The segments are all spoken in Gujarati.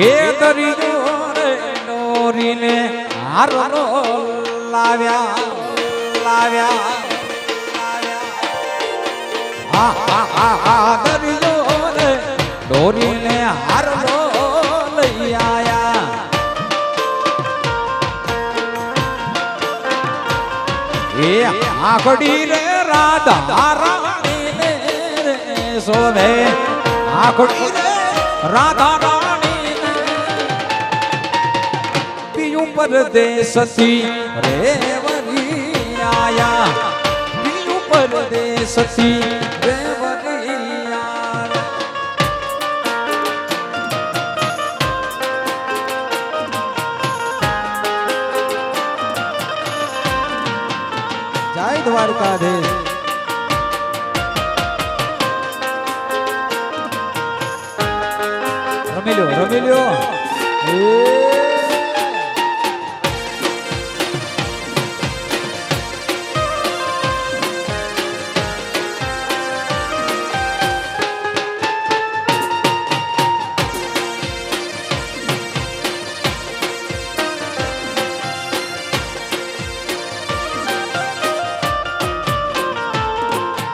કે દરિયો રે દોરીને હારો લાવ્યા લાવ્યા હા હા હા હા દરિયો રે દોરીને હારો લઈ આયા એ આખડી રે રાધા રાણી ને રે સોવે આખડી રે રાધા રાણી ને પિયું પરદેસથી રેવરી આયા પિયું પરદેસથી રેવરી આયા જય દ્વારકાધીશ રમી લ્યો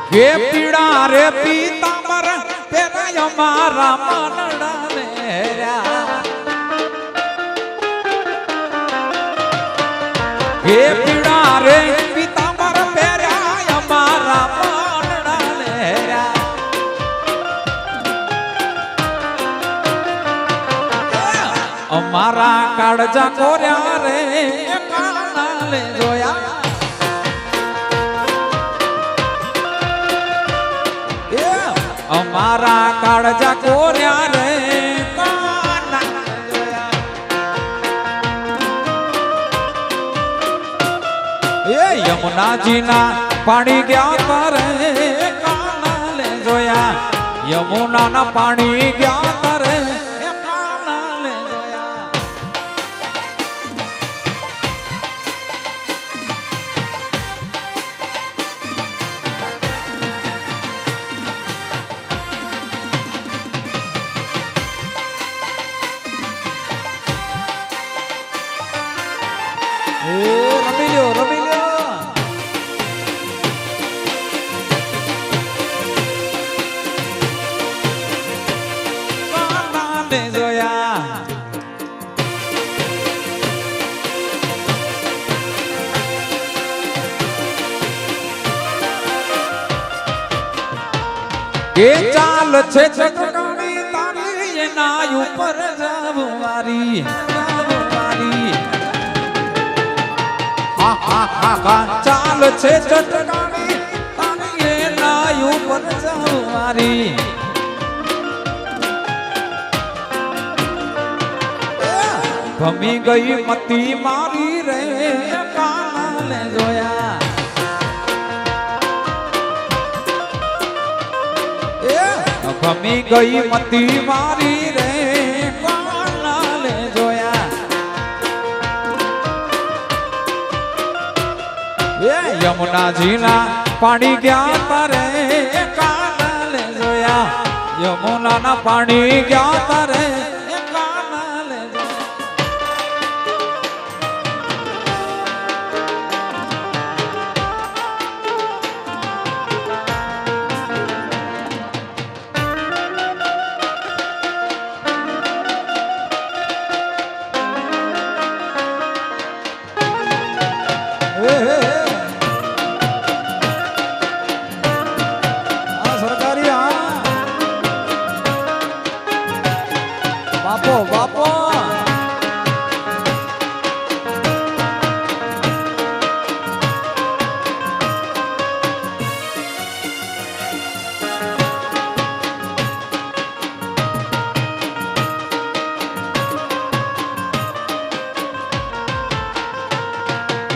કે પીડા રે પીતાંબર પેરાય મારા મનડા મેર્યા કે પીડા રે પીતાંબર પેરાય મારા મનડા મેર્યા અમારા કાળજા કોર્યા રે કાના લે જોયા અમારા કાળજા કોર્યા રે કાના એ યમુનાજીના પાણી ગયા તારે કાના લે જોયા યમુનાના પાણી ગયા તારે કાના લે જોયા રમી લ્યો કાનાને જોયા કે ચાલ છે ચટકાણી તારી એના ઉપર જવવારી ચાલ છે ચટકાણી તારી એના ઉપર જવવારી ભમી ગઈ મતી મારી રે કાના લે જોયા ભમી ગઈ મતી મારી રે કાના લે જોયા યમુનાજીના પાણી ગયા તારે કાના લે જોયા યમુનાના પાણી ગયા તારે કાના લે બાપો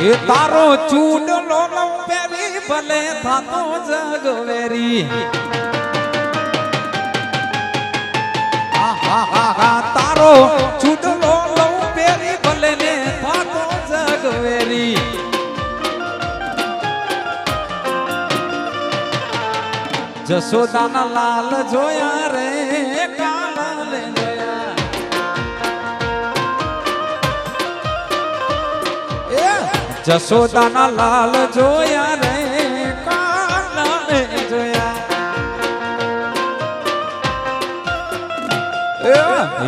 એ તારો ચૂડલો પેરી ભલે થાતો જગવેરી તારો ચૂડલો પેરી ભલે ને થાતો જગવેરી જશોદાના લાલ જોયા રે કાળા લે જોયા જશોદાના લાલ જોયા રે કાનાને જોયા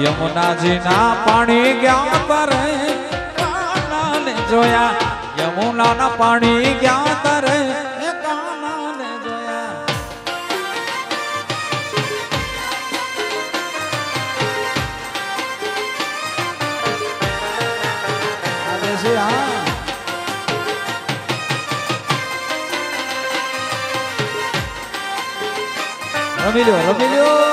યમુનાજીના પાણી ગયા તરે કાનાને જોયા યમુનાના પાણી ગયા તરે કાનાને જોયા આજે છે હા રમી લ્યો રમી લ્યો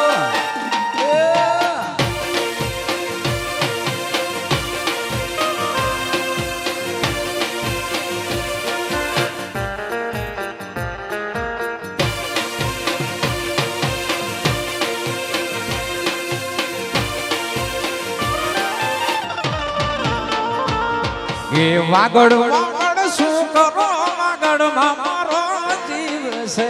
એ વાગડ વાગડ શું કરો વાગડ માં મારો જીવ છે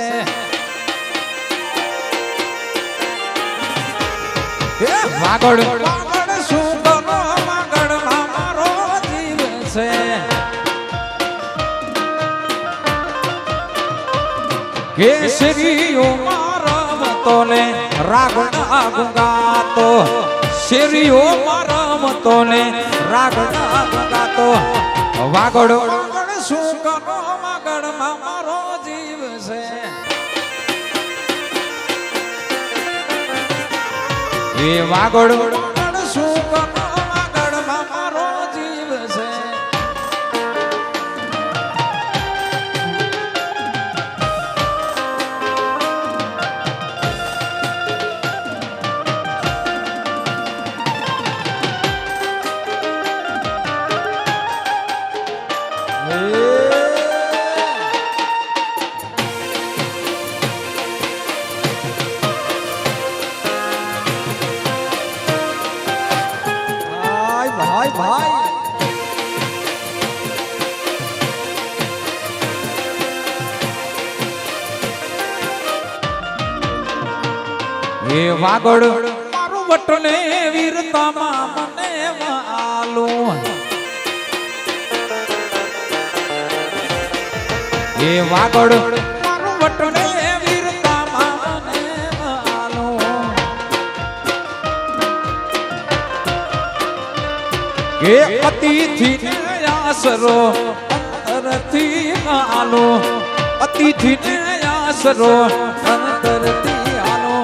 વાગડ વાગડ શું કરો વાગડ માં મારો જીવ છે કેસરીઓ મારમતો ને રાગના ગુંગાતો શેરીઓ મારમતો ને રાગના ગુંગાતો વાગડ વાગડ શું કરો વાગડ માં મારો જીવ છે એ વાગડ વાગડ શું કરો વાગડ માં મારો જીવ છે ભાઈ ભાઈ એ વાગડ મારું વટને વીરતામાં મને વાલું એ વાગડ મારું વટને વીરતામાં મને વાલું એ અતિથિ આસરો અંતરથી આલો અતિથિ આસરો અંતરથી આલો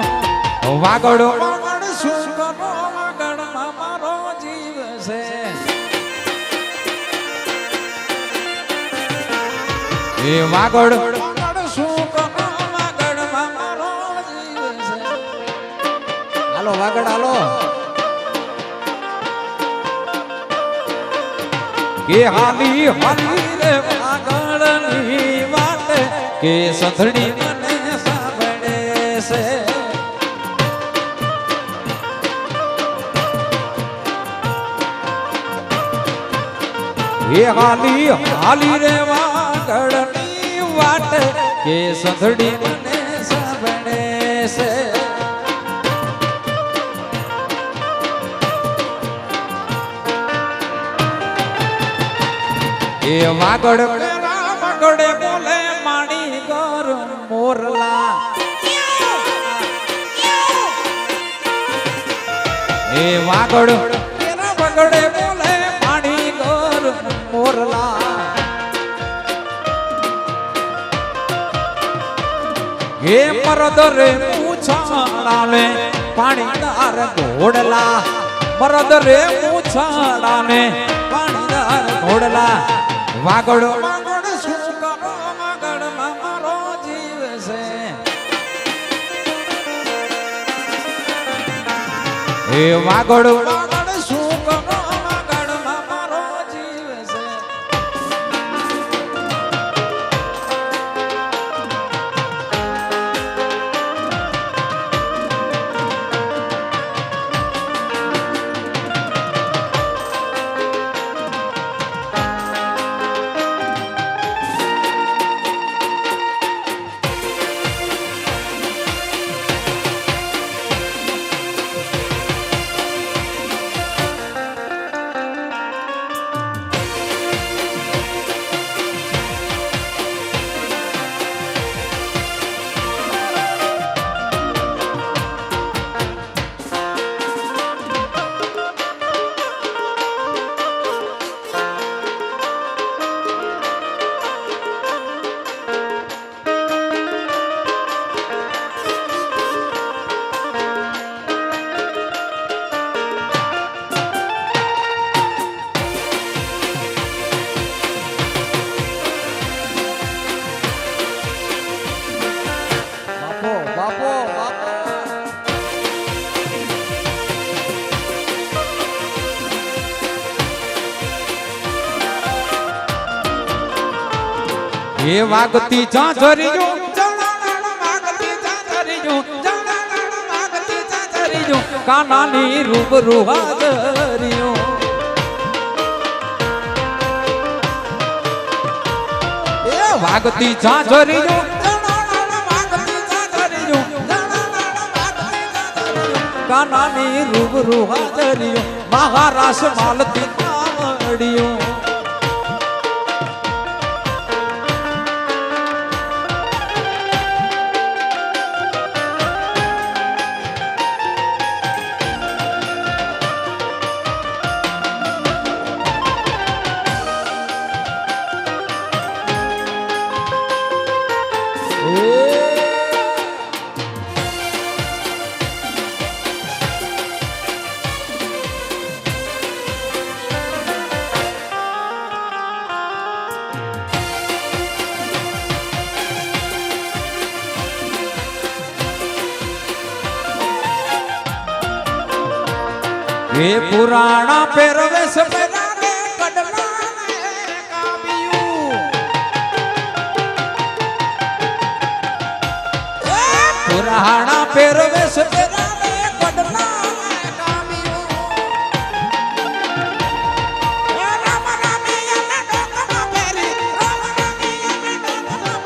વાગડ વાગડ શું કરો વાગડ માં મારો જીવ છે એ વાગડ વાગડ શું કરો વાગડ માં મારો જીવ છે હાલો વાગડ હાલો કે હાલી હાલી રે વાગડની વાત કે સંધણી મને સાંભળે છે એ હાલી હાલી રે વાગડની વાત કે સંધણી મને સાંભળે છે એ વાગડ વાગડે બોલે માણી ગર મોરલા એ વાગડ વાગડે બોલે માણી ગર મોરલા એ મરદ રે પૂછાડા ને પાણીદાર ઘોડલા મરદ રે પૂછાડા ને પાણીદાર ઘોડલા વાગડ વાગડ શું કરો વાગડ માં મારો જીવ છે એ વાગડ વાગડ શું કરો વાગડ માં મારો જીવ છે એ વાગતી ઝાંઝરિયો કાનાની રૂબરૂ હાજરિયો એ વાગતી ઝાંઝરિયો કાનાની રૂબરૂ હાજરિયો મહારાષ્ટ્ર માલતી કાવડિયો એ પુરાણા પહેરવેશ પહેરાવે કડલાને કાવ્યું એ પુરાણા પહેરવેશ પહેરાવે કડલાને કાવ્યું એ રામ રામિયાને ડોકમાં પહેરી રામ રામિયાને ડોકમાં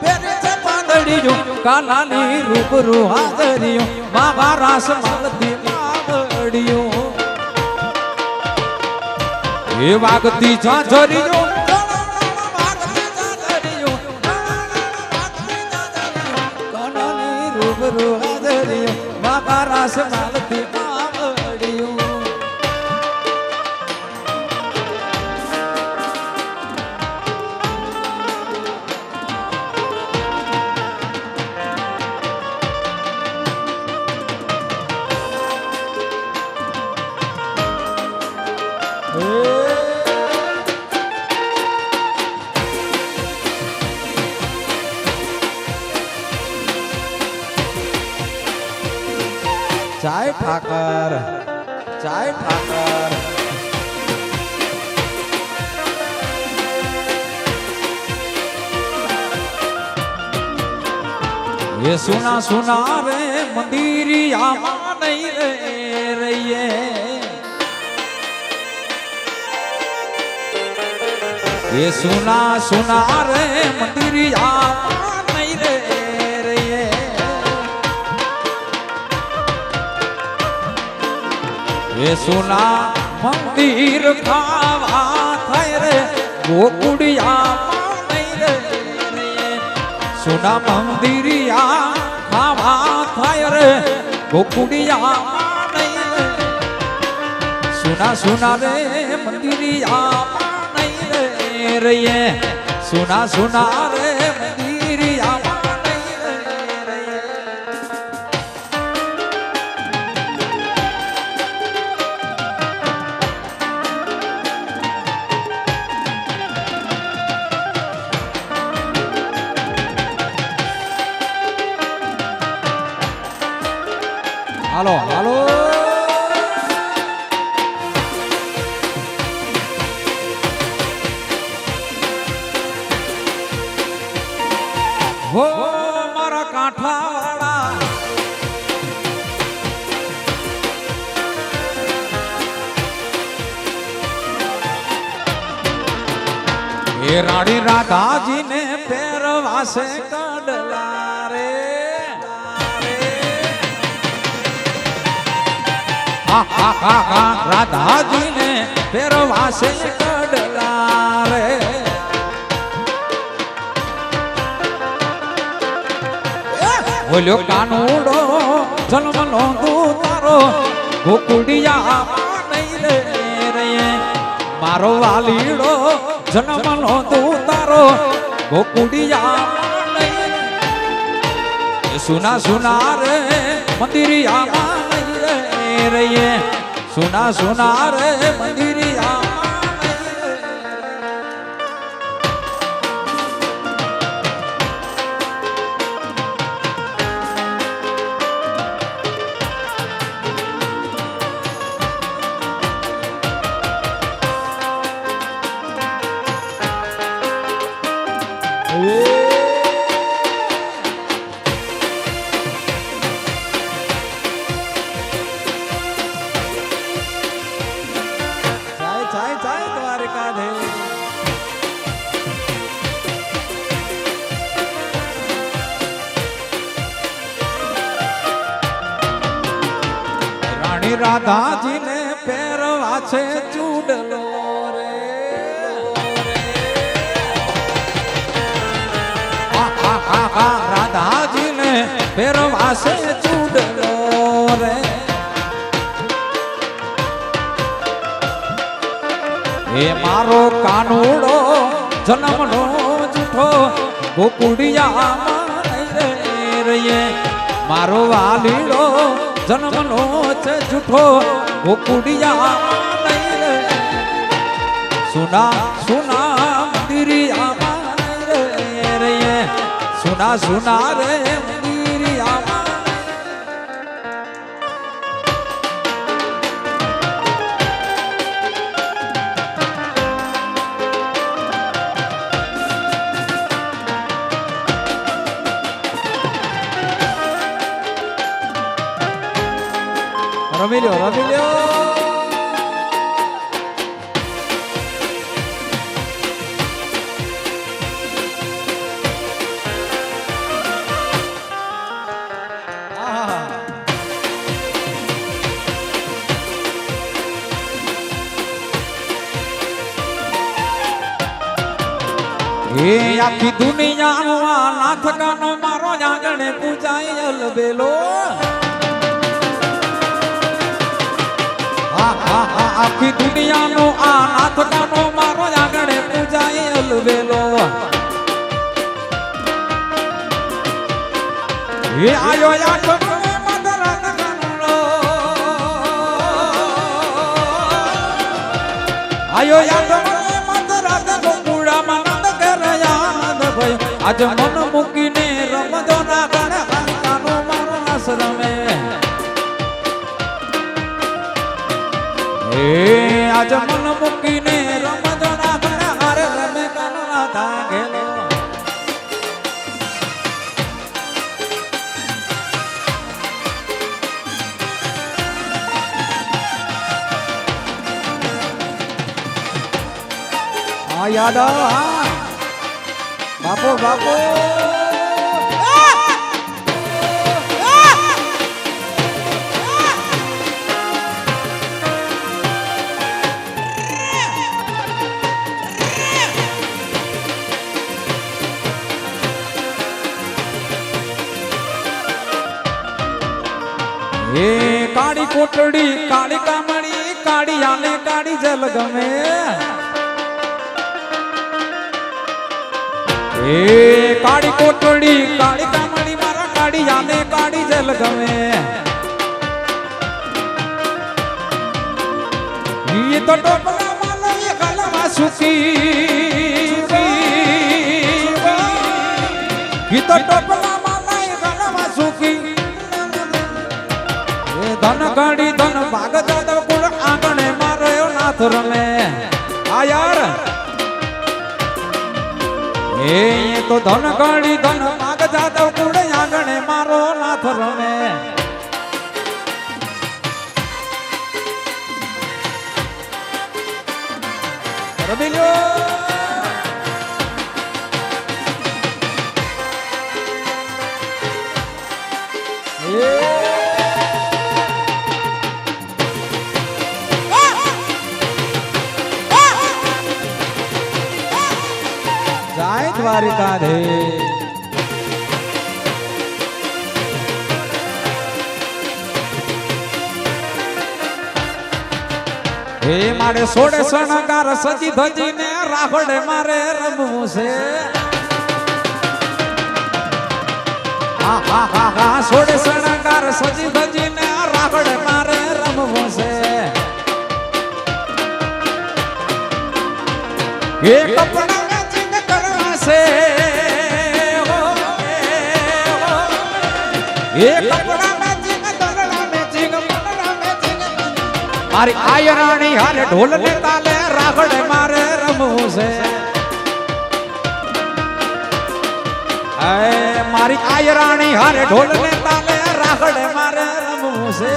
પહેરી છે પાંદડીઓ કાલાની રૂબરૂ હાજરીઓ બાબા રાસ માલતી માવડિયો એ વાગતી ઝાંઝરિયો કાનાની રૂબરૂ હાજરિયો બાબા રાસ માલતી માવડિયો ચાય ઠાકર ચાય ઠાકર ये सुना सुना रे मंदिरिया नहीं रे रहिए ये सुना सुना रे मंदिरिया नहीं रे रहिए ये सुना मंदिर खावा थाय रे गोकुड़िया नहीं रे रहिए सुना मंदिरिया खावा थाय रे गोकुड़िया नहीं रे सुना सुना रे मंदिरिया नहीं रे रहिए सुना सुना रे मंदिरिया नहीं रे रहिए હાલો હાલો હો મારા કાંઠાવાળા એ રાણી રાધાજીને પહેરવાશે કડલા રે રાધાજીને પહેરવાશે કડલા રે બોલ્યો કાનુડો જન્મનો તું તારો ગોકુડિયા નહીં રે રહીએ મારો વાલીડો જન્મનો તું તારો ગોકુડિયા નહીં સુના સુના રે મંદિરિયા નહીં રે રહીએ સુના સુના રે મંદિરિયા રાધાજીને પહેરવા છે ચૂડલો રે રાધાજીને પહેરવા છે ચૂડલો રે એ મારો કાનુડો જન્મનો જૂઠો ગોકુડિયામાં રહીએ મારો વાલીડો જન્મનો છે જૂઠો ગોકુડિયામાં નહીં રે સુના સુના મંદિરિયામાં રહીએ સુના સુના રે મંદિરિયામાં રમી લ્યો રમી લ્યો એ આખી દુનિયાનો આ નાથકાનો મારો આંગણે પૂજાય અલબેલો આખી દુનિયાનો આ નાથકાનો મારો આંગણે પૂજાય અલબેલો એ આયો આઠ મદરાત કાનુડો આયો આઠ મદરાત ગોકુળામાં નંદ કરયા ભાઈ આજ મન મૂકીને રમજો ના ગણે કાનો મારો આશ્રમે એ આજ મન મૂકીને રમજો ના ગણે હારે રમે કાનો આધા ગેલો આ યાદ બાપો બાપો એ કાળી કોટડી કાળી કામણી કાળી આને કાળી જલ ગમે એ કાળી કોટડી કાળી કામણી મારા કાળી આને કાળી જલ ગમે એ તો ટોપલા માનો એ ગલમાં સુકી એ તો ટોપલા માનો એ ગલમાં સુકી ધન ગાડી ધન ભાગ જાદવ કુળ આંગણે મારો નાથ રમે આ યાર એ તો ધન ગાડી ધન ભાગ જાદવ કુળ આંગણે મારો નાથ રમે રમી લ્યો જાય દ્વારિકા ધે હે મારે સોડે શણગાર સજી ધજીને રાહડે મારે રમવું છે હા સોડે શણગાર સજી ધજીને રાહડે મારે રમવું છે એ કપડા મેચિંગ કરવા છે એ કપડા મેચિંગ દરડા મેચિંગ મનડા મેચિંગ મારી આયરાણી હારે ઢોલ ને તાલે રાગડે મારે રમવું છે એ મારી આયરાણી હારે ઢોલ ને તાલે રાગડે મારે રમવું છે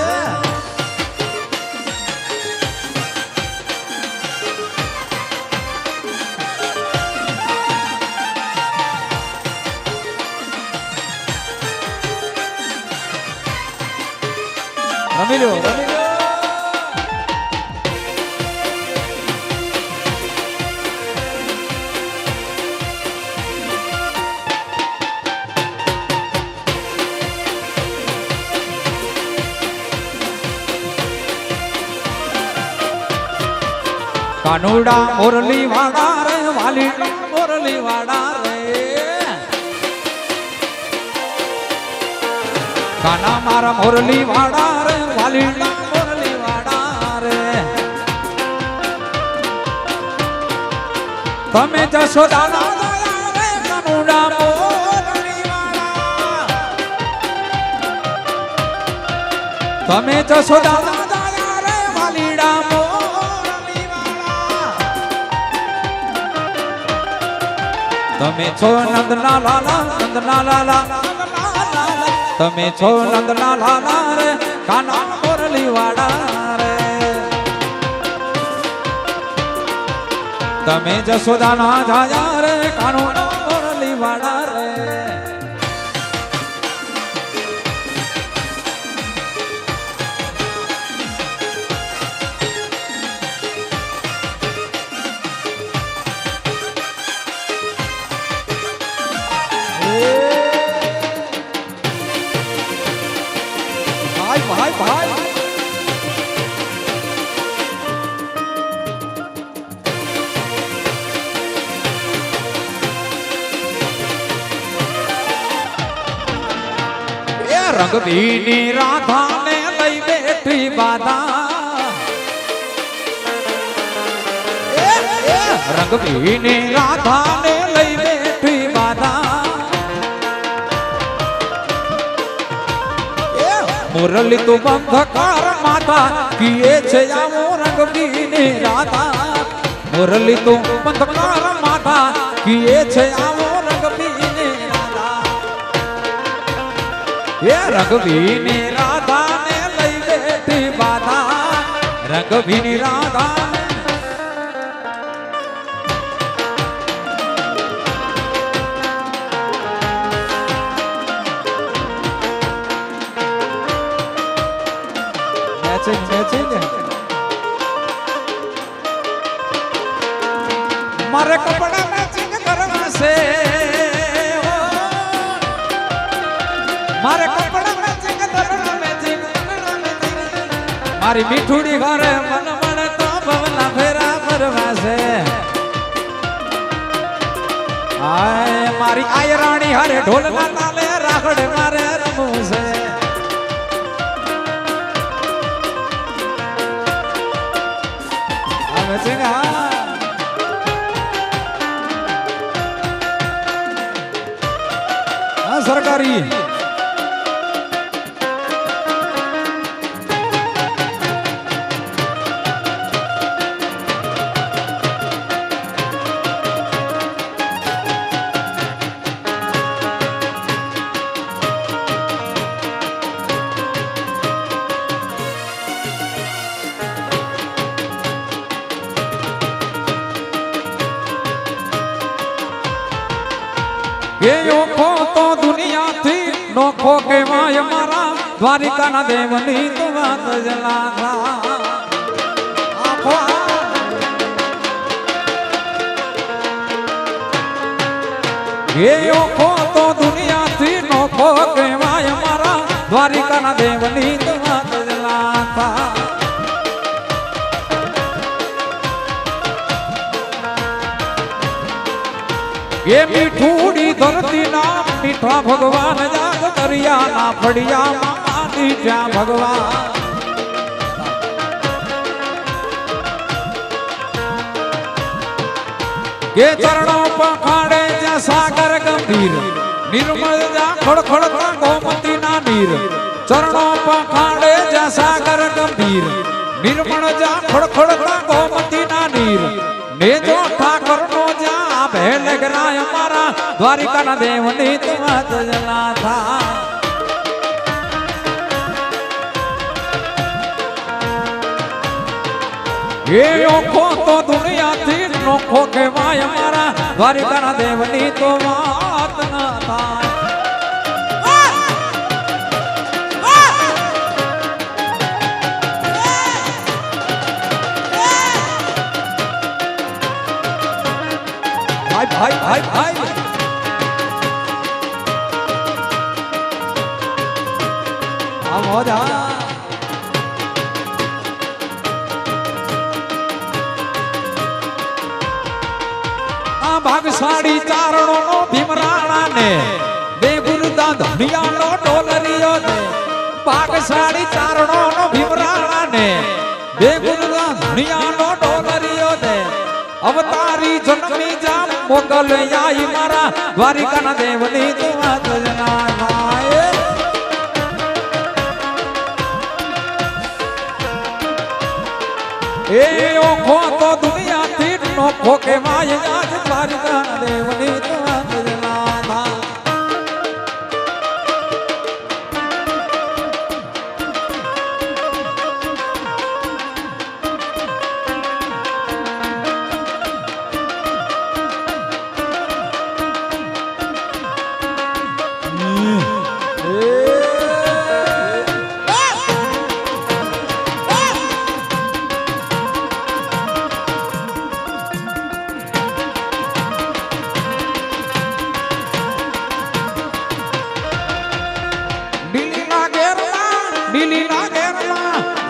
રમી લો રમી લો કાનુડા મોરલી વાડા રે વાલી મોરલી વાડા રે કાના મારા મોરલી વાડા રે વાલી મોરલી વાડા રે તમે જશોદાના દયા રે કાનુડા મોરલી વાડા તમે જશોદાના દયા રે વાલીડા મોરલી વાડા તમે છો નંદના લાલા તમે છો નંદના લાલા રે કાના મોરલી વાડા રે તમે જશોદાના જાયા રે કાનુડા મોરલી વાડા રે ભાઈ ભાઈ એ રંગભીની રાધાને લઈ બેઠી બાધા રંગભીની રાધાને લઈ બેઠી બાધા મુરલી તું બંધકાર માતા કિએ છે આવો રંગભીની રાધા મુરલી તું બંધકાર માતા કિએ છે આવો રંગભીની રાધા એ રંગભીની રાધાને લઈ બેઠી બાધા રંગભીની રાધા મારે કપડા મેચિંગ કરવા છે મારે કપડા મેચિંગ કરવા મેચિંગ મારી મીઠુડી ઘરે મન મળે તો ભવના ફેરા ફરવા છે આય મારી આયરાણી હારે ઢોલના તાલે રાખડે મારે રમવું છે સરકારી ये ओखो तो दुनिया थी नोखो के माय मारा द्वारिका ना देवनी तो बात जला था आखो ये ओखो तो दुनिया थी नोखो के माय मारा द्वारिका ना देवनी तो बात जला था ये मीठूड़ी धरती ना मीठा भगवान जाग दरिया ना फड़िया मानी जा भगवान ये चरणों पखाड़े जा सागर गंभीर निर्मल जा खड़खड़ता गोमती ना नीर चरणों पखाड़े जा सागर गंभीर निर्मल जा खड़खड़ता गोमती ना नीर ने जो ठाकर नो जा भेल गराय मारा द्वारिका ना देवनी तुम जला था ये ओखो तो दुनिया थी नोखो के माय मारा द्वारिका ना देवनी तो बात ना था भाई भाई भाई हम हो जा સાડી ચારણો નો ભીમરાણા ને બે ગુરુદા ધનિયા નો ડોલરિયો ને પાક સાડી ચારણો નો ભીમરાણા ને બે ગુરુદા ધનિયા નો ડોલરિયો ને અવતારી જન્મી જા મોગલ આઈ મારા દ્વારિકાના દેવની તું વાત જણાય એ ઓખો તો દુનિયાથી નોખો કહેવાય આજ દ્વારિકાના દેવની તું વાત જણાય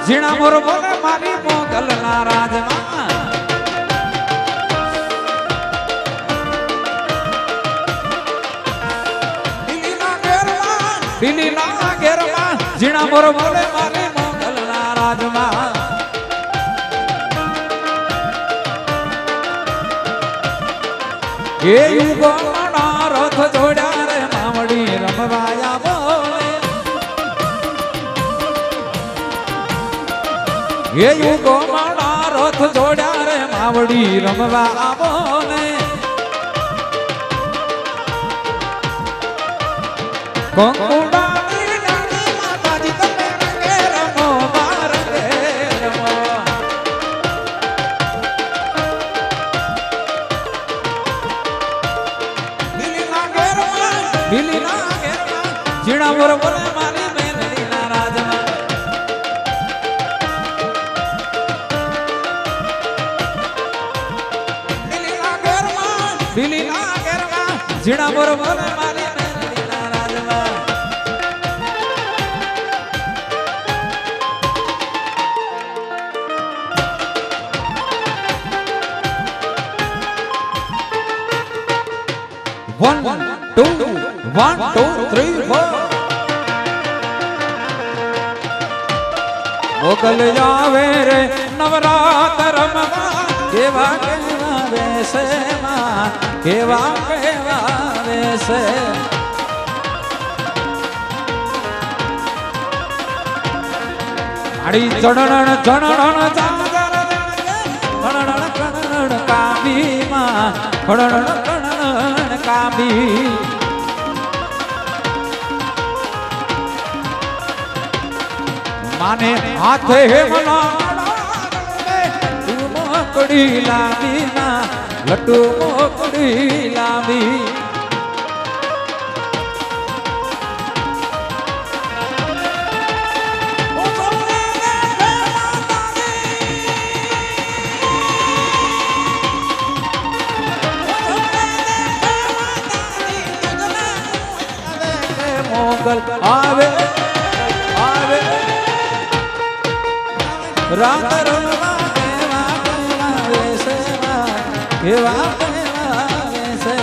ઝીણા મોર બોલે મારી મોગલ ના રાજમાં દિલ્હી ના ઘેરમાં ઝીણા મોર બોલે મારી મોગલ ના રાજમાં એ યુગો ના રથ જોડ્યા રે માવડી રમવાયા બોલે એ યુગો મારા રથ જોડ્યા રે માવડી રમવા આવો ને કંકુડાની નાની માતાજી તમે રંગે રમો મારંગે રમો દિલ્હીના ઘેરમાં ઝીણા મોર બોલે મારી મેલડીના રાજમાં દિલ્હી ના ઘેરમાં ઝીણા મોર બોલે મારી મેલડીના રાજમાં One, two, three, four. Mughal આવે રે નવરાતરમાં કેવા કેવા વેશે માં કેવા કેવા વેશે આડી ચણણ ચણણ ચાદર ચણણ ચણણ કાબી માં ચણણ ચણણ કાબી માને હાથે મોકડી લાવી ના લટુ મોકડી લાવી મોગલ આવે આવે રાત રમવા કેવા કેવા વેશે કેવા કેવા વેશે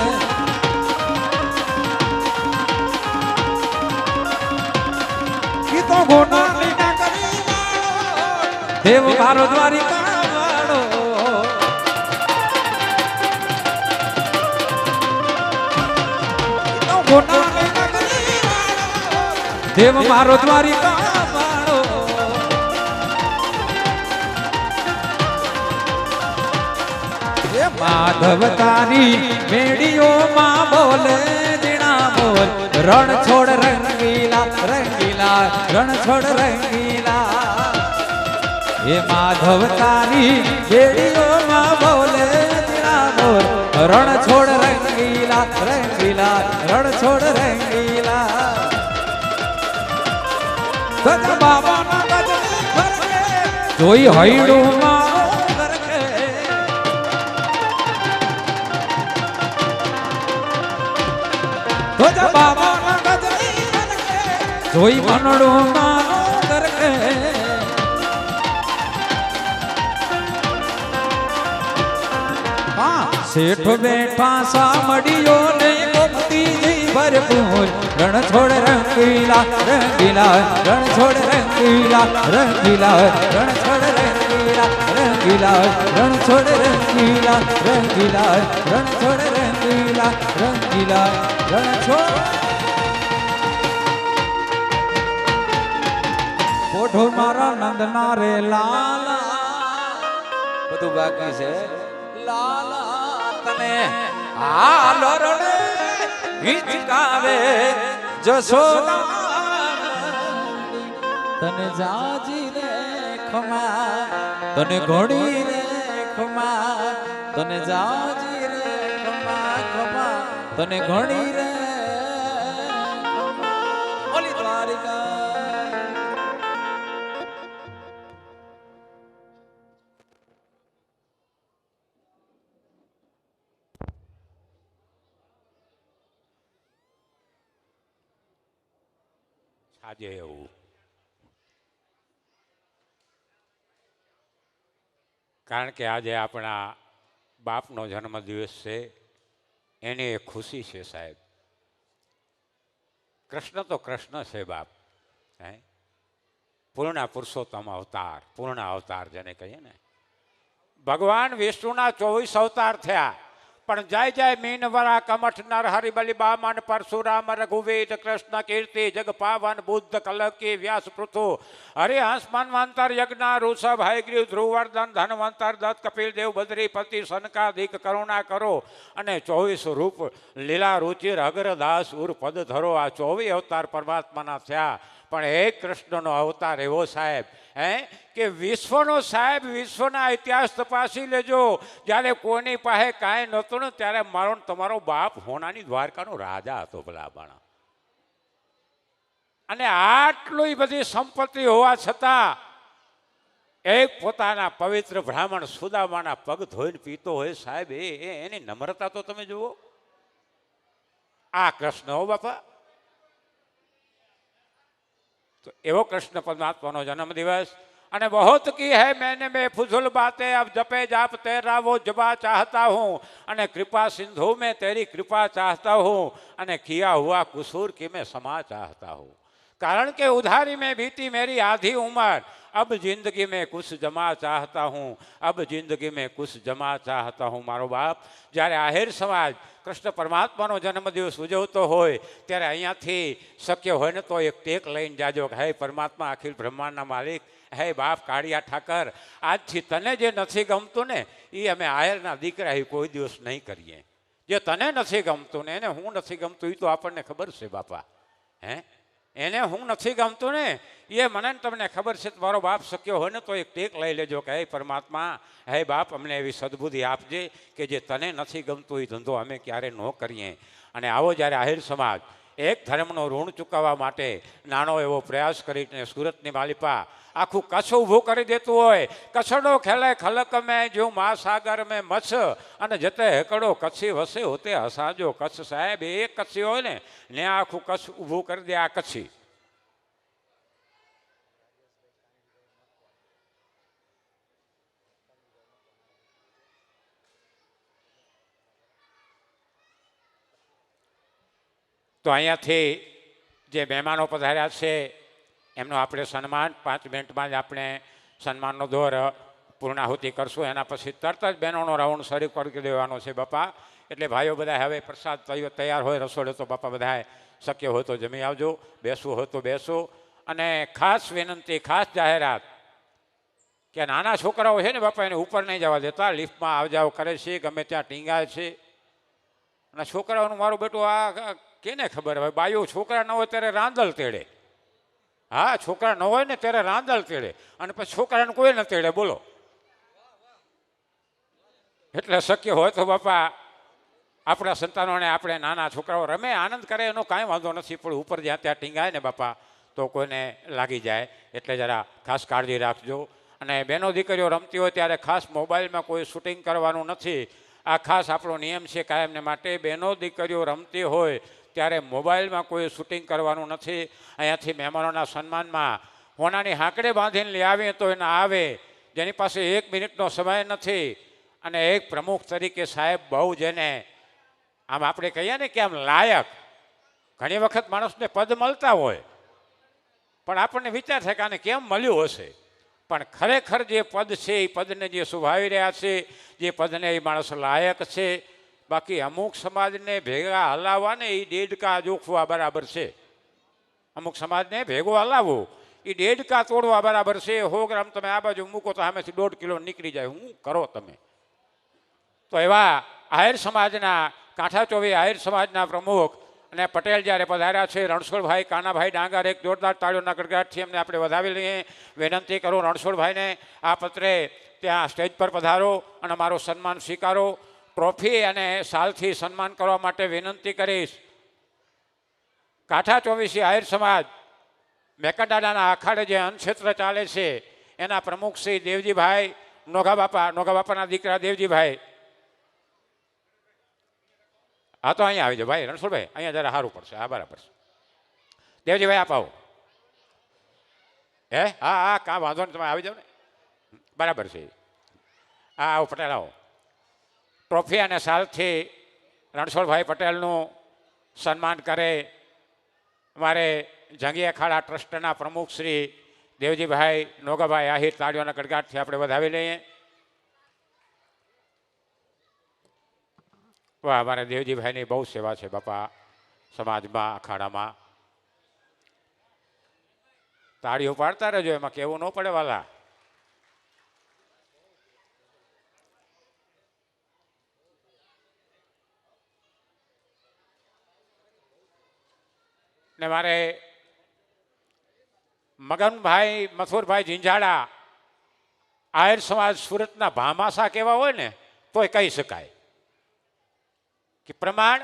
ગીતો ગોના લીના કરી દેવ મારો દ્વારિકા વાળો ગીતો ગોના લીના કરી દેવ મારો દ્વારિકા માધવ તારી મેડીઓ માં બોલે જીણા બોલ રણ છોડ રંગીલા રંગીલા રણ છોડ રંગીલા એ માધવ તારી મેડીઓ માં બોલે જીણા બોલ રણ છોડ રંગીલા રંગીલા રણ છોડ રંગીલા સજા બાબા ના ગજની ફરકે જોઈ હૈડું મારો જોજા બાબા ના ગજની ફરકે જોઈ મનડું મારો દરકે હા શેઠ બેઠા સામડિયો ને ગોમતીજી ભરપૂર રણ છોડ રંગીલા રંગીલા રણ છોડ રંગીલા રંગીલા રણ છોડ રંગીલા રંગીલા રણ છોડ રંગીલા રંગીલા રણ છોડ રંગીલા રંગીલા રણ છોડ પોઠો મારા નંદના રે લાલા બધું બાકી છે લાલા તને હાલો રડે હિચકાવે જશોદા તને જાજી રે ખમા તને ઘોડી રે ખમા તને જાજી રે ખમા ખમા તને ઘોડી રે ઓલી દ્વારિકા આજે એવું કારણ કે આજે આપણા બાપનો જન્મદિવસ છે એની એક ખુશી છે સાહેબ. કૃષ્ણ તો કૃષ્ણ છે બાપ, હે પૂર્ણ પુરુષોત્તમ અવતાર, પૂર્ણ અવતાર જેને કહીએ ને. ભગવાન વિષ્ણુના 24 અવતાર થયા, પણ જય જય મીન વરા કમઠ નર હરિ બલિ બામન પરશુરામ રઘુવીર કૃષ્ણ કીર્તિ જગ પાવન બુદ્ધ કલકી વ્યાસ પૃથુ હરિહંસ મન્વંતર યજ્ઞ ઋષભ હયગ્રીવ ધ્રુવર્ધન ધનવંતર દત્ત કપિલ દેવ બદ્રીપતિ સનકાદિક કરુણા કરો અને 24 રૂપ લીલા રુચિર અગ્રદાસ ઉર પદ ધરો. આ 24 અવતાર પરમાત્માના થયા, પણ એક કૃષ્ણનો અવતાર એવો સાહેબ કે વિશ્વનો સાહેબ, વિશ્વના ઇતિહાસ તપાસી લેજો. જ્યારે કોઈની પાસે કાંઈ નહોતું ને ત્યારે મારો તમારો બાપ હોનાની દ્વારકાનો રાજા હતો ભલામણા. અને આટલી બધી સંપત્તિ હોવા છતાં એક પોતાના પવિત્ર બ્રાહ્મણ સુદામાના પગ ધોઈને પીતો હોય સાહેબ, એની નમ્રતા તો તમે જુઓ. આ કૃષ્ણ હો બાપા. તો એવો કૃષ્ણ પરમાત્માનો જન્મદિવસ. અને बहुत की है मैंने में फुजुल बातें अब जपे जाप तेरा वो जबा चाहता हूँ અને कृपा सिंधु में तेरी कृपा चाहता हूँ અને किया हुआ कुसूर की मैं क्षमा चाहता हूँ. कारण के उधारी में बीती मेरी आधी उम्र, अब जिंदगी में कुछ जमा चाहता हूँ, अब जिंदगी में कुछ जमा चाहता हूँ. મારો બાપ જ્યારે આહિર સમાજ કૃષ્ણ પરમાત્માનો જન્મદિવસ ઉજવતો હોય ત્યારે અહીંયાથી શક્ય હોય ને તો એક ટેક લઈને જાજો કે હે પરમાત્મા અખિલ બ્રહ્માંડના માલિક, હે બાપ કાળિયા ઠાકર, આજથી તને જે નથી ગમતું ને એ અમે આયરના દીકરા એ કોઈ દિવસ નહીં કરીએ. જે તને નથી ગમતું ને એને હું નથી ગમતું એ તો આપણને ખબર છે બાપા. એને હું નથી ગમતું ને એ મને તમને ખબર છે. મારો બાપ શક્ય હોય ને તો એક ટેક લઈ લેજો કે હે પરમાત્મા, હે બાપ અમને એવી સદબુદ્ધિ આપજે કે જે તને નથી ગમતું એ ધંધો અમે ક્યારે ન કરીએ. અને આવો જ્યારે આહિર સમાજ એક ધર્મનો ઋણ ચૂકવવા માટે નાનો એવો પ્રયાસ કરીને સુરતની માલિપા આખું કચ્છ ઊભું કરી દેતું હોય. કચ્છડો ખેલે ખલક મેં જો મહાસાગર મેં મચ્છ અને જતે હેકડો કચ્છી વસે હોતે હસાજો. કચ્છ સાહેબ એક કચ્છી હોય ને આખું કચ્છ ઊભું કરી દે આ કચ્છી. તો અહીંયાથી જે મહેમાનો પધાર્યા છે એમનું આપણે સન્માન 5 મિનિટમાં જ આપણે સન્માનનો દોર પૂર્ણાહુતિ કરશું. એના પછી તરત જ બહેનોનો રાઉન્ડ શરૂ કરી દેવાનો છે બાપા. એટલે ભાઈઓ બધા હવે પ્રસાદ તૈયાર હોય રસોડે તો બાપા બધાએ શક્ય હોય તો જમી આવજો, બેસવું હોય તો બેસો. અને ખાસ વિનંતી, ખાસ જાહેરાત કે નાના છોકરાઓ છે ને બાપા એને ઉપર નહીં જવા દેતા, લિફ્ટમાં આવ જાવ કરે છે, ગમે ત્યાં ટીંગાય છે. અને છોકરાઓનું મારું બેટું આ કેને ખબર હોય, બાયું છોકરા ન હોય ત્યારે રાંદલ તેડે. હા, છોકરા ન હોય ને ત્યારે રાંદલ તેડે અને પછી છોકરાને કોઈ ન તેડે, બોલો. એટલે શક્ય હોય તો બાપા આપણા સંતાનોને આપણે નાના છોકરાઓ રમે આનંદ કરે એનો કાંઈ વાંધો નથી, પણ ઉપર જ્યાં ત્યાં ટીંગાય ને બાપા તો કોઈને લાગી જાય. એટલે જરા ખાસ કાળજી રાખજો. અને બહેનો દીકરીઓ રમતી હોય ત્યારે ખાસ મોબાઈલમાં કોઈ શૂટિંગ કરવાનું નથી. આ ખાસ આપણો નિયમ છે કાયમને માટે. બહેનો દીકરીઓ રમતી હોય ત્યારે મોબાઈલમાં કોઈ શૂટિંગ કરવાનું નથી. અહીંયાથી મહેમાનોના સન્માનમાં હોનાની હાંકડે બાંધીને લઈ આવીએ તો એના આવે. જેની પાસે 1 મિનિટનો સમય નથી અને એક પ્રમુખ તરીકે સાહેબ બહુ જેને આમ આપણે કહીએ ને કે આમ લાયક, ઘણી વખત માણસને પદ મળતા હોય પણ આપણને વિચાર થાય કે આને કેમ મળ્યું હશે, પણ ખરેખર જે પદ છે એ પદને જે શુભાવી રહ્યા છે, જે પદને એ માણસ લાયક છે. બાકી અમુક સમાજને ભેગા હલાવવા ને એ દેડકા જોખવા બરાબર છે. અમુક સમાજને ભેગો હલાવવો એ દેડકા તોડવા બરાબર છે. 100 ગ્રામ તમે આ બાજુ મૂકો તો સામેથી 1.5 કિલો નીકળી જાય. શું કરો તમે? તો એવા આહિર સમાજના કાંઠા ચોવી આહિર સમાજના પ્રમુખ અને પટેલ જ્યારે પધાર્યા છે, રણછોડભાઈ કાનાભાઈ ડાંગર, એક જોરદાર તાળીઓના ગડગડાટથી એમને આપણે વધાવી લઈએ. વિનંતી કરું રણછોડભાઈને આ પત્રે ત્યાં સ્ટેજ પર પધારો અને મારું સન્માન સ્વીકારો. ટ્રોફી અને શાલથી સન્માન કરવા માટે વિનંતી કરીશ. કાંઠા ચોવીસી આહિર સમાજ મેકંડાના અખાડે જે અન્નક્ષેત્ર ચાલે છે એના પ્રમુખ શ્રી દેવજીભાઈ નોઘાબાપાના દીકરા દેવજીભાઈ. હા તો અહીંયા આવી જાઓ ભાઈ રણછોડભાઈ, અહીંયા જરા સારું પડશે. હા બરાબર છે દેવજીભાઈ, આપ આવો. હે હા હા કાં વાંધો નહીં, તમે આવી જાઓ ને, બરાબર છે. હા આવો પટેલ આવો. ટ્રોફી અને શાલથી રણછોડભાઈ પટેલનું સન્માન કરે અમારે જંગી અખાડા ટ્રસ્ટના પ્રમુખ શ્રી દેવજીભાઈ નોગાભાઈ આહિર. તાળીઓના ગડગડાટથી આપણે વધાવી લઈએ. વાહ, અમારે દેવજીભાઈની બહુ સેવા છે બાપા સમાજમાં, અખાડામાં. તાળીઓ પાડતા રહેજો, એમાં કેવું ન પડે વાલા. ને મારે મગનભાઈ મથુરભાઈ ઝીંઝાડા આહિર સમાજ સુરતના ભામાસા કેવા હોય ને તોય કહી શકાય કે પ્રમાણ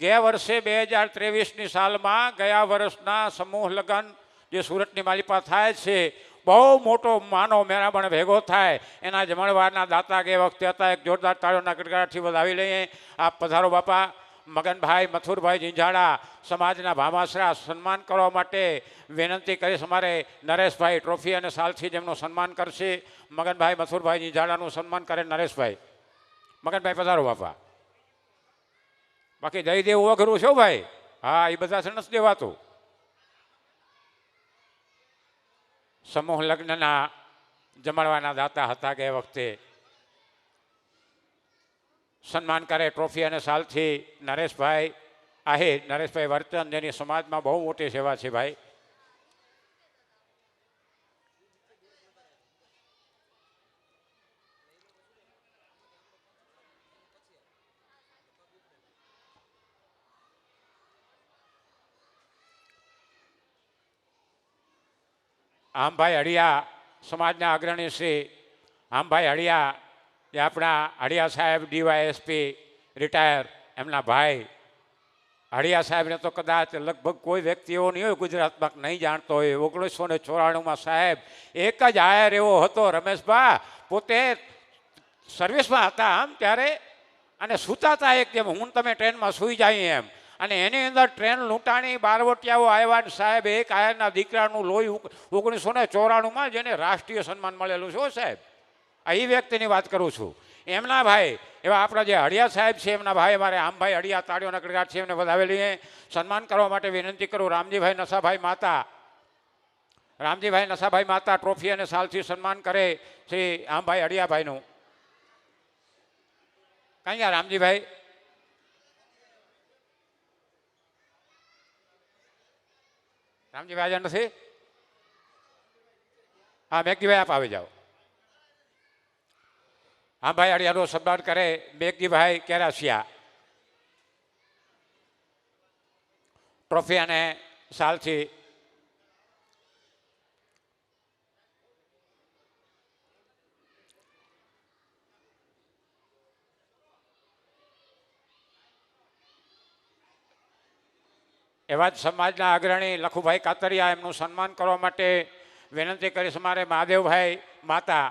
ગયા વર્ષે 2023ની સાલમાં ગયા વર્ષના સમૂહ લગ્ન જે સુરતની માલિપા થાય છે, બહુ મોટો માનો મેળામણ ભેગો થાય એના જમણવારના દાતા કે વખતે હતા. એક જોરદાર તાળીઓના ગડગડાટથી વધાવી લઈએ. આપ પધારો બાપા. મગનભાઈ મથુરભાઈ ઝીંઝાડા સમાજના ભામાસરા સન્માન કરવા માટે વિનંતી કરીશ. અમારે નરેશભાઈ ટ્રોફી અને શાલથી જેમનું સન્માન કરશે. મગનભાઈ મથુરભાઈ ઝીંઝાડાનું સન્માન કરે નરેશભાઈ. મગનભાઈ પધારો બાપા. બાકી દઈ દેવું અઘરું છે ભાઈ. હા એ બધા છે નથી દેવાતું. સમૂહ લગ્નના જમાડવાના દાતા હતા કે વખતે સન્માન કરે ટ્રોફી અને શાલથી નરેશભાઈ આહિર, નરેશભાઈ વર્તન, જેની સમાજમાં બહુ મોટી સેવા છે ભાઈ. આમભાઈ હળિયા સમાજના અગ્રણી શ્રી આમભાઈ હળિયા, જે આપણા હળિયા સાહેબ ડીવાયએસપી રિટાયર, એમના ભાઈ હળિયા સાહેબને તો કદાચ લગભગ કોઈ વ્યક્તિ એવો નહીં હોય ગુજરાતમાં નહીં જાણતો હોય. 1994માં સાહેબ એક જ આયર એવો હતો રમેશભા, પોતે સર્વિસમાં હતા આમ ત્યારે, અને સૂતા હતા એક જેમ હું તમે ટ્રેનમાં સૂઈ જાય એમ, અને એની અંદર ટ્રેન લૂંટાણી બારવટિયાઓ આવ્યા ને સાહેબ એક આયરના દીકરાનું લોહી 1994માં જેને રાષ્ટ્રીય સન્માન મળેલું છે સાહેબ. આ એ વ્યક્તિની વાત કરું છું. એમના ભાઈ એવા આપણા જે હળિયા સાહેબ છે, એમના ભાઈ અમારે આમભાઈ હળિયા, તાળીઓના ગડગડાટ છે, એમને વધાવેલી સન્માન કરવા માટે વિનંતી કરું. રામજીભાઈ નસાભાઈ માતા, રામજીભાઈ નસાભાઈ માતા ટ્રોફી અને શાલથી સન્માન કરે શ્રી આમભાઈ હળિયાભાઈનું. કઈ ગયા રામજીભાઈ? રામજીભાઈ હાજર નથી? હા મેઘજીભાઈ આપ આવી જાઓ. હા ભાઈ અડિયાનો સન્માન કરે મેઘજીભાઈ કેરાસિયા. ટ્રોફી અને શાલથી એવા જ સમાજના અગ્રણી લખુભાઈ કાતરિયા, એમનું સન્માન કરવા માટે વિનંતી કરીશ. અમારે મહાદેવભાઈ માતા,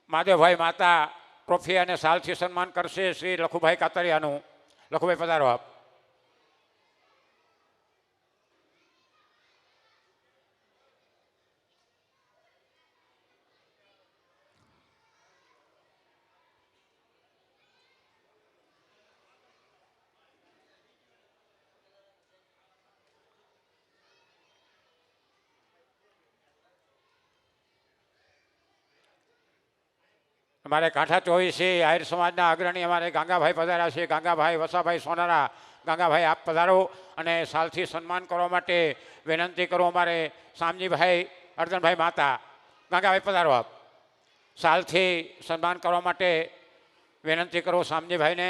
મહાદેવભાઈ માતા ટ્રોફી અને શાલથી સન્માન કરશે શ્રી લખુભાઈ કાતરિયાનું. લખુભાઈ પધારો આપ. અમારે કાંઠા ચોવીસી આહિર સમાજના અગ્રણી અમારે ગાંગાભાઈ પધાર્યા છે. ગાંગાભાઈ વસાભાઈ સોનારા. ગાંગાભાઈ આપ પધારો અને સાલથી સન્માન કરવા માટે વિનંતી કરો અમારે શામજીભાઈ અર્જનભાઈ માતા. ગાંગાભાઈ પધારો આપ. સાલથી સન્માન કરવા માટે વિનંતી કરો શામજીભાઈને.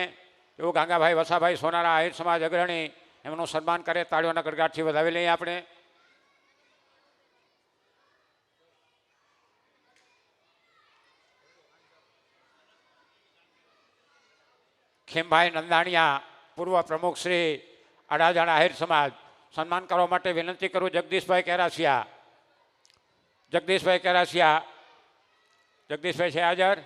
એવું ગાંગાભાઈ વસાભાઈ સોનારા આહિર સમાજ અગ્રણી એમનું સન્માન કરે. તાળીઓના ગડગાટથી વધાવી લઈએ આપણે. ખીમભાઈ નંદાણીયા પૂર્વ પ્રમુખ શ્રી અડાજણ આહિર સમાજ સન્માન કરવા માટે વિનંતી કરું જગદીશભાઈ કેરાસિયા. જગદીશભાઈ કેરાસિયા. જગદીશભાઈ છે હાજર?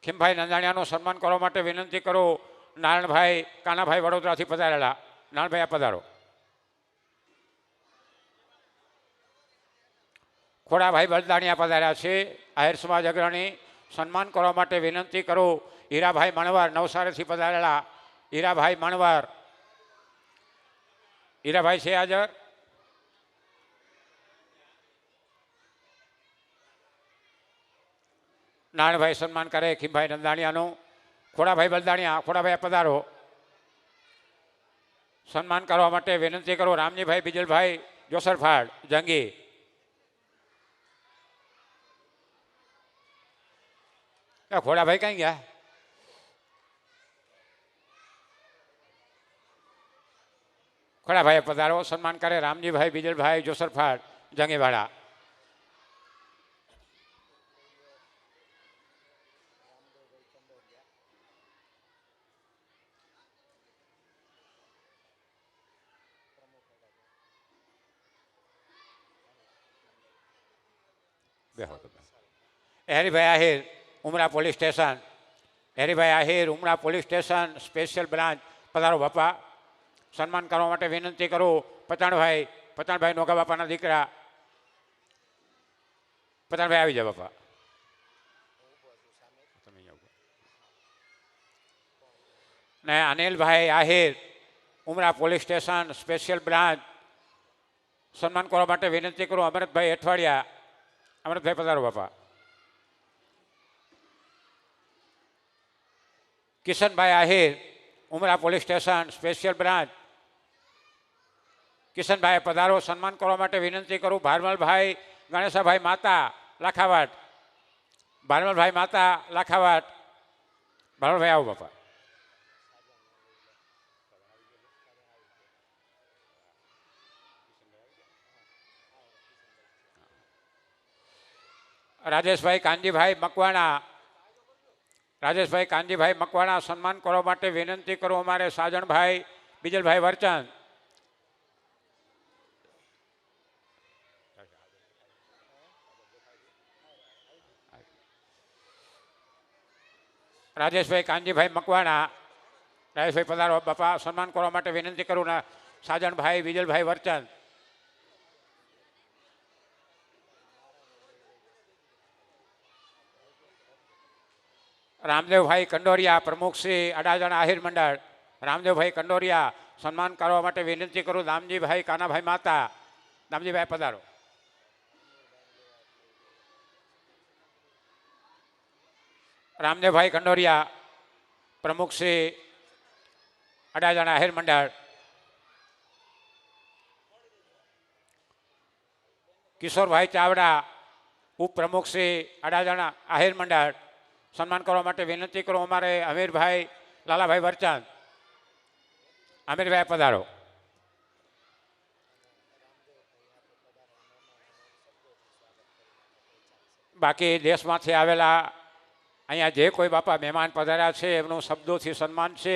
ખીમભાઈ નંદાણીયાનું સન્માન કરવા માટે વિનંતી કરું નારાયણભાઈ કાનાભાઈ વડોદરાથી પધારેલા. નારાયણભાઈ આ પધારો. ખોડાભાઈ બલદાણિયા પધાર્યા છે આહિર સમાજ અગ્રણી. સન્માન કરવા માટે વિનંતી કરું હીરાભાઈ મણવર નવસારીથી પધારેલા. હીરાભાઈ મણવર. હીરાભાઈ છે હાજર? નારાયણભાઈ સન્માન કરે ખીમભાઈ નંદાણીયાનું. ખોડાભાઈ બલદાણિયા. ખોડાભાઈ પધારો. સન્માન કરવા માટે વિનંતી કરો રામજીભાઈ બીજલભાઈ જોસરફાડ જંગી. ખોડાભાઈ કઈ ગયા? ખોડાભાઈ પધારો. સન્માન કરે Ramjibhai બીજલભાઈ જોસરફાડ જંગીવાડા. Haribhai Ahir Umra police station. Haribhai Ahir Umra police station special branch પધારો બાપા. સન્માન કરવા માટે વિનંતી કરું પચાણભાઈ નોગા બાપાના દીકરા. પચાણભાઈ આવી જાય બાપા. ને અનિલભાઈ Ahir Umra police station special branch સન્માન કરવા માટે વિનંતી કરું અમરતભાઈ અઠવાડિયા. અમરતભાઈ પધારો બાપા. Kishanbhai Ahir Umra police station special branch. Kishanbhai પધારો. સન્માન કરવા માટે વિનંતી કરું ભારમલભાઈ ગણેશાભાઈ માતા લાખાવાટ. ભારમલભાઈ માતા લાખાવાટ. ભારમલભાઈ આવો બાપા. રાજેશભાઈ કાનજીભાઈ મકવાણા. રાજેશભાઈ કાનજીભાઈ મકવાણા સન્માન કરવા માટે વિનંતી કરું અમારે સાજણભાઈ બીજલભાઈ વરચંદ. રાજેશભાઈ કાનજીભાઈ મકવાણા. રાજેશભાઈ પધારો બાપા. સન્માન કરવા માટે વિનંતી કરું ને સાજણભાઈ બીજલભાઈ વરચંદ. રામદેવભાઈ કંડોરિયા પ્રમુખ શ્રી અડાજણ આહિર મંડળ. રામદેવભાઈ કંડોરિયા સન્માન કરવા માટે વિનંતી કરું દામજીભાઈ કાનાભાઈ માતા. દામજીભાઈ પધારો. રામદેવભાઈ કંડોરિયા પ્રમુખ શ્રી અડાજણ આહિર મંડળ. કિશોરભાઈ ચાવડા ઉપપ્રમુખ શ્રી અડાજણ આહિર મંડળ. સન્માન કરવા માટે વિનંતી કરું અમારે અમીરભાઈ લાલાભાઈ વરચાંદ. અમીરભાઈ પધારો. બાકી દેશમાંથી આવેલા અહીંયા જે કોઈ બાપા મહેમાન પધાર્યા છે એમનું શબ્દોથી સન્માન છે.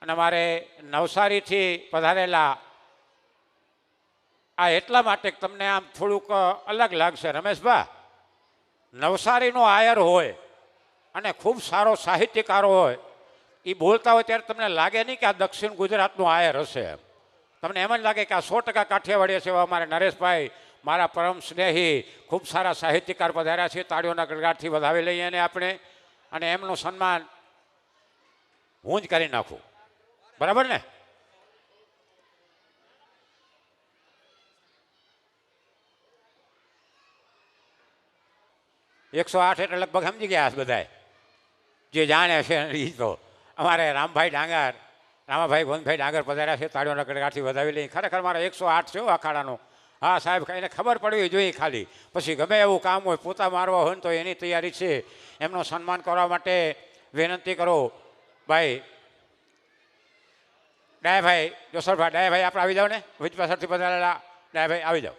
અને અમારે નવસારીથી પધારેલા આ એટલા માટે તમને આમ થોડુંક અલગ લાગશે રમેશભા. નવસારીનો આયર હોય અને ખૂબ સારો સાહિત્યકારો હોય એ બોલતા હોય ત્યારે તમને લાગે નહીં કે આ દક્ષિણ ગુજરાતનું આયર હશે. તમને એમ જ લાગે કે આ 100% કાઠિયાવાડી છે. એવા અમારે નરેશભાઈ મારા પરમ સ્નેહી ખૂબ સારા સાહિત્યકાર પધાર્યા છે. તાળીઓના ગડગાટથી વધાવી લઈએ અને આપણે અને એમનું સન્માન હું જ કરી નાખું. બરાબર ને? 108 એટલે લગભગ સમજી ગયા હશે બધાય જે જાણે છે એ તો અમારે રામભાઈ ડાંગર રામાભાઈ ગોંધભાઈ ડાંગર પધાર્યા છે તાળીઓના ગડગાટથી વધાવી લઈ ખરેખર મારે 108 છે અખાડાનો હા સાહેબ એને ખબર પડવી જોઈએ ખાલી પછી ગમે એવું કામ હોય પોતા મારવા હોય ને તો એની તૈયારી છે એમનું સન્માન કરવા માટે વિનંતી કરો ભાઈ ડાયાભાઈ જોસરભાઈ ડાયાભાઈ આપણે આવી જાઓ ને વીજ પાછળથી પધારેલા ડાયાભાઈ આવી જાઓ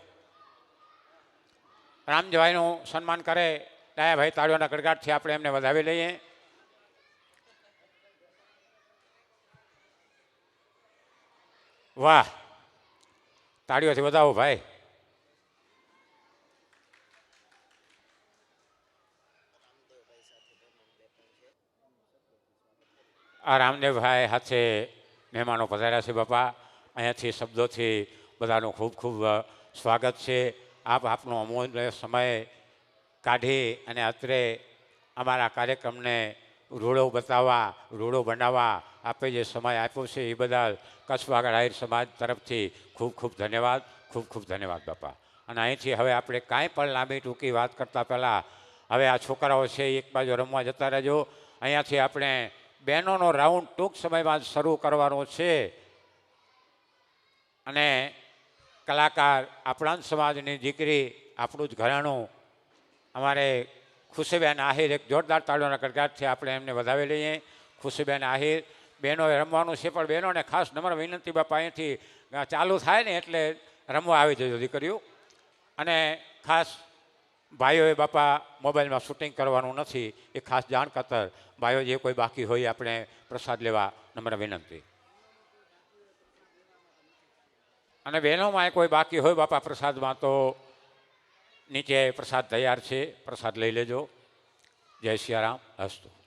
રામજીભાઈનું સન્માન કરે ડાયાભાઈ તાળીઓના ગડગાટથી આપણે એમને વધાવી લઈએ વાહ તાળીઓથી વધાવો ભાઈ આ રામદેવભાઈ હાથે મહેમાનો પધાર્યા છે બાપા અહીંયાથી શબ્દોથી બધાનું ખૂબ ખૂબ સ્વાગત છે આપ આપનો અમૂલ્ય સમય કાઢી અને અત્રે અમારા કાર્યક્રમને રૂડો બતાવવા રૂડો બનાવવા આપે જે સમય આપ્યો છે એ બદલ કચ્છ વાગડ આહિર સમાજ તરફથી ખૂબ ખૂબ ધન્યવાદ બાપા અને અહીંથી હવે આપણે કાંઈ પણ લાંબી ટૂંકી વાત કરતાં પહેલાં હવે આ છોકરાઓ છે એક બાજુ રમવા જતા રહેજો અહીંયાથી આપણે બહેનોનો રાઉન્ડ ટૂંક સમયમાં શરૂ કરવાનો છે અને કલાકાર આપણા જ સમાજની દીકરી આપણું જ ઘરાણું અમારે ખુશીબેન આહિર એક જોરદાર તાળીઓના ગડગાટથી આપણે એમને વધાવી લઈએ ખુશીબેન આહિર બહેનોએ રમવાનું છે પણ બહેનોને ખાસ નમ્ર વિનંતી બાપા અહીંથી ચાલુ થાય ને એટલે રમવા આવી જજો દીકરીઓ અને ખાસ ભાઈઓએ બાપા મોબાઈલમાં શૂટિંગ કરવાનું નથી એ ખાસ જાણ ખાતર ભાઈઓ જે કોઈ બાકી હોય આપણે પ્રસાદ લેવા નમ્ર વિનંતી અને બહેનોમાં કોઈ બાકી હોય બાપા પ્રસાદમાં તો નીચે પ્રસાદ તૈયાર છે પ્રસાદ લઈ લેજો જય સિયારામ અસ્તુ